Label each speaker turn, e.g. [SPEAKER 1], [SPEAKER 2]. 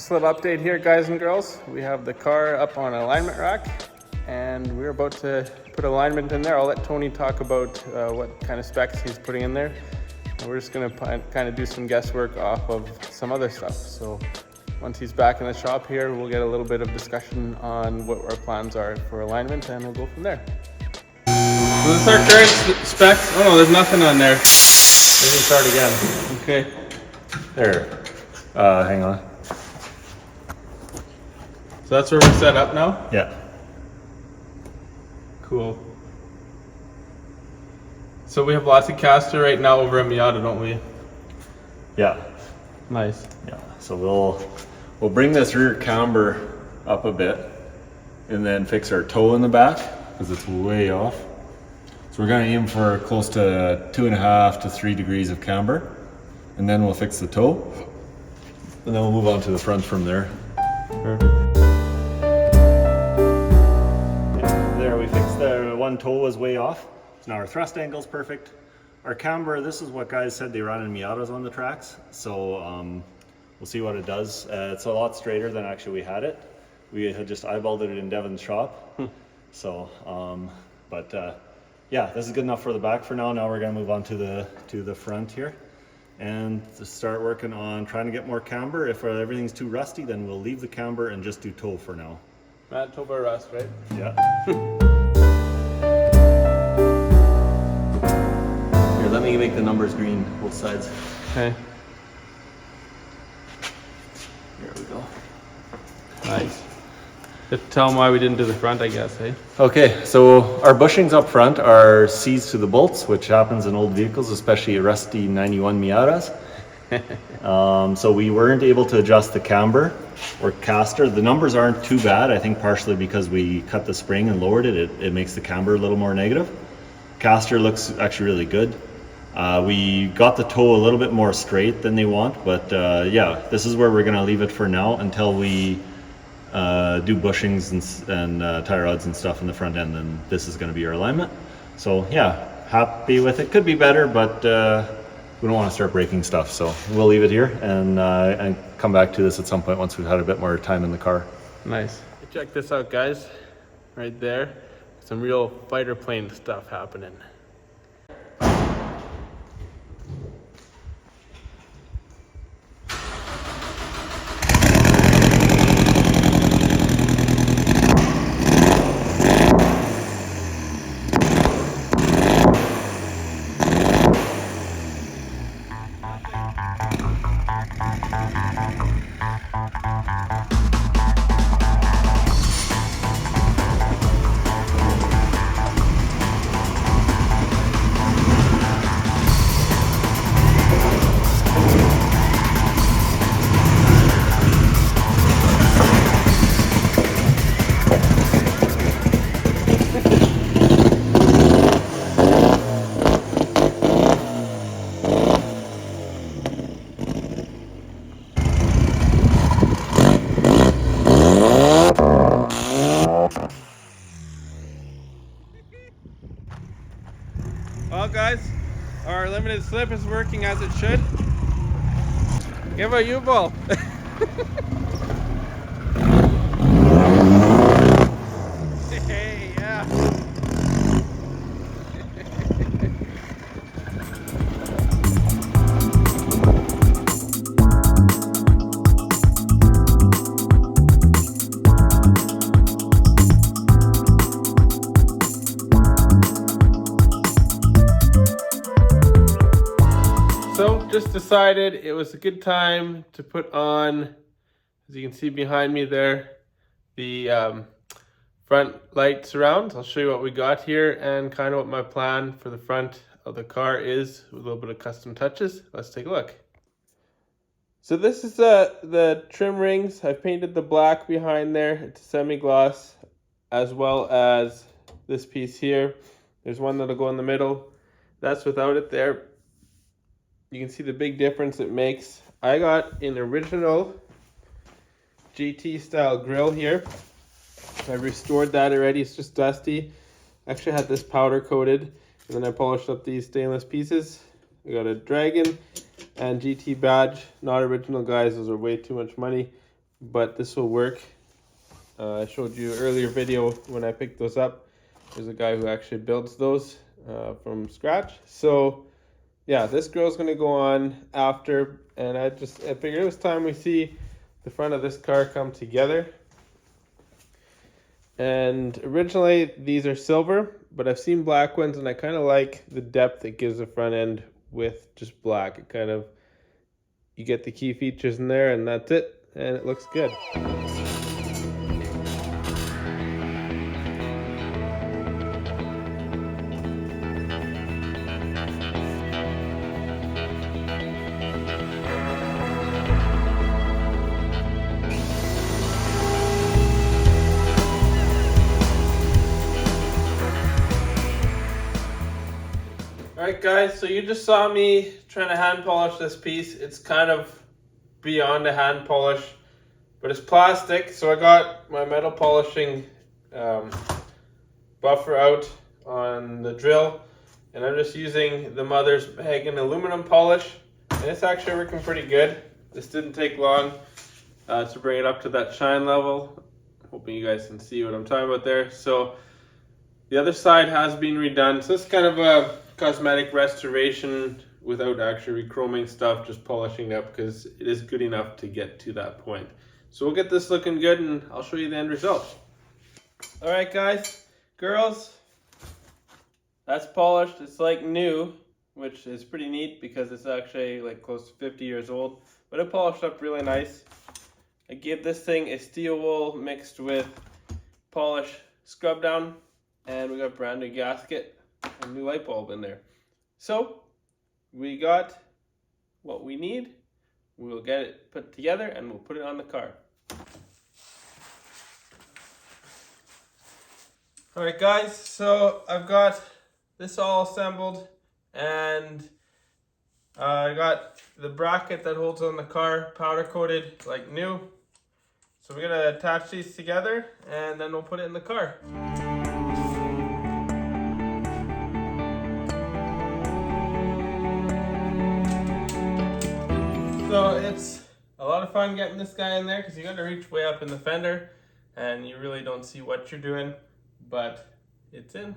[SPEAKER 1] Just a little update here, guys and girls. We have the car up on an alignment rack and we're about to put alignment in there. I'll let Tony talk about what kind of specs he's putting in there. And we're just gonna kind of do some guesswork off of some other stuff. So once he's back in the shop here, we'll get a little bit of discussion on what our plans are for alignment and we'll go from there. So this is our current specs. Oh no, there's nothing on there.
[SPEAKER 2] Let me start again.
[SPEAKER 1] Okay.
[SPEAKER 2] There. Hang on.
[SPEAKER 1] So that's where we're set up now?
[SPEAKER 2] Yeah.
[SPEAKER 1] Cool. So we have lots of caster right now over at Miata, don't we?
[SPEAKER 2] Yeah.
[SPEAKER 1] Nice.
[SPEAKER 2] Yeah. So we'll bring this rear camber up a bit and then fix our toe in the back because it's way off. So we're going to aim for close to 2.5 to 3 degrees of camber, and then we'll fix the toe, and then we'll move on to the front from there.
[SPEAKER 1] Perfect.
[SPEAKER 2] Yeah, there we fixed the one toe was way off. So now our thrust angle is perfect. Our camber, this is what guys said they ran in Miatas on the tracks. So we'll see what it does. It's a lot straighter than actually we had it. We had just eyeballed it in Devin's shop. So, yeah, this is good enough for the back for now. Now we're gonna move on to the front here and to start working on trying to get more camber. If everything's too rusty, then we'll leave the camber and just do toe for now.
[SPEAKER 1] Matt, toe bar rust, right?
[SPEAKER 2] Yeah. Here, let me make the numbers green, both sides.
[SPEAKER 1] Okay.
[SPEAKER 2] Here we go.
[SPEAKER 1] Nice. Just tell them why we didn't do the front, I guess, hey?
[SPEAKER 2] Okay, so our bushings up front are C's to the bolts, which happens in old vehicles, especially rusty 91 Miatas. So we weren't able to adjust the camber or caster. The numbers aren't too bad, I think partially because we cut the spring and lowered it. It makes the camber a little more negative. Caster looks actually really good. We got the toe a little bit more straight than they want, but yeah, this is where we're gonna leave it for now until we do bushings and tie rods and stuff in the front end, and this is going to be our alignment. So yeah, happy with it. Could be better, but we don't want to start breaking stuff, so we'll leave it here and come back to this at some point once we've had a bit more time in the car.
[SPEAKER 1] Nice. Check this out, guys. Right there, some real fighter plane stuff happening. Well, guys, our limited slip is working as it should. Give a U-ball. Hey, yeah. So just decided it was a good time to put on, as you can see behind me there, the front light surrounds. I'll show you what we got here and kind of what my plan for the front of the car is with a little bit of custom touches. Let's take a look. So this is the trim rings. I've painted the black behind there. It's semi-gloss, as well as this piece here. There's one that'll go in the middle. That's without it there. You can see the big difference it makes. I got an original GT style grill here. I restored that already. It's just dusty. Actually had this powder coated, and then I polished up these stainless pieces. I got a Dragon and GT badge. Not original, guys. Those are way too much money. but this will work. I showed you earlier video when I picked those up. There's a guy who actually builds those from scratch. So yeah, this grill's gonna go on after, and I figured it was time we see the front of this car come together. And originally these are silver, but I've seen black ones and I kind of like the depth it gives the front end with just black. It kind of, you get the key features in there and that's it, and it looks good. Alright guys, so you just saw me trying to hand polish this piece. It's kind of beyond a hand polish, but it's plastic, so I got my metal polishing buffer out on the drill, and I'm just using the Mother's Hagen aluminum polish, and it's actually working pretty good. This didn't take long to bring it up to that shine level. Hoping you guys can see what I'm talking about there. So the other side has been redone, so it's kind of a cosmetic restoration without actually rechroming stuff, just polishing up because it is good enough to get to that point. So we'll get this looking good and I'll show you the end result. Alright guys, girls, that's polished. It's like new, which is pretty neat because it's actually like close to 50 years old, but it polished up really nice. I gave this thing a steel wool mixed with polish scrub down, and we got a brand new gasket and new light bulb in there. So we got what we need. We'll get it put together and we'll put it on the car. Alright guys, so I've got this all assembled, and I got the bracket that holds on the car powder coated like new. So we're gonna attach these together and then we'll put it in the car. So it's a lot of fun getting this guy in there because you got to reach way up in the fender and you really don't see what you're doing, but it's in.